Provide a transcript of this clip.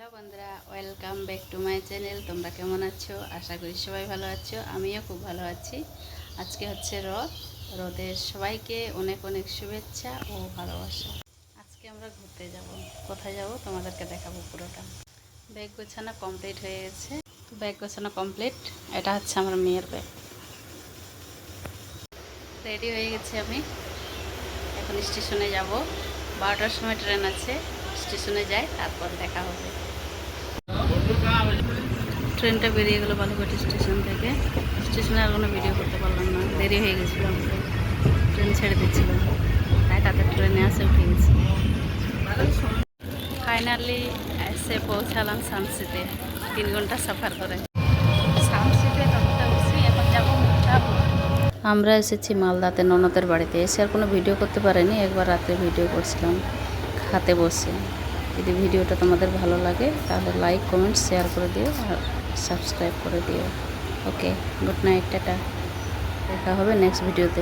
Hello বন্ধুরা, welcome back to my channel. তোমরা কেমন আছো? আশা করি সবাই ভালো আছো। আমিও খুব ভালো আছি। আজকে হচ্ছে রথের সবাইকে অনেক অনেক শুভেচ্ছা ও ভালোবাসা। আজকে আমরা ঘুরতে যাব। কোথায় যাব তোমাদেরকে দেখাবো পুরোটা। ব্যাগ গোছানো কমপ্লিট হয়ে গেছে। ব্যাগ গোছানো কমপ্লিট। এটা হচ্ছে আমার মেয়ের ব্যাগ। রেডি হয়ে গেছি আমি। এখন স্টেশনে যাব। 12টার সময় ট্রেন আছে। স্টেশনে যাই, তারপর দেখা হবে। ট্রেনটা বেরিয়ে গেল বালুঘাট স্টেশন থেকে। স্টেশনে আর কোনো ভিডিও করতে পারলাম না, দেরি হয়ে গেছিলো আমাদের। ট্রেন ছেড়ে দিচ্ছিলাম, তাই তাদের ট্রেনে আসে উঠে গেছি। ফাইনালি এসে পৌঁছালাম সানসিতে, 3 ঘন্টা সফর করে। সানসিতে রথটা উঠছি, এখন যাবো মুক্তাপুর। আমরা এসেছি মালদাতে ননদের বাড়িতে। এসে আর কোনো ভিডিও করতে পারিনি, একবার রাতে ভিডিও করছিলাম খাতে বসে। যদি ভিডিওটা তোমাদের ভালো লাগে তাহলে লাইক কমেন্ট শেয়ার করে দিও আর সাবস্ক্রাইব করে দিও। ওকে, গুড নাইট, টাটা। দেখা হবে নেক্সট ভিডিওতে।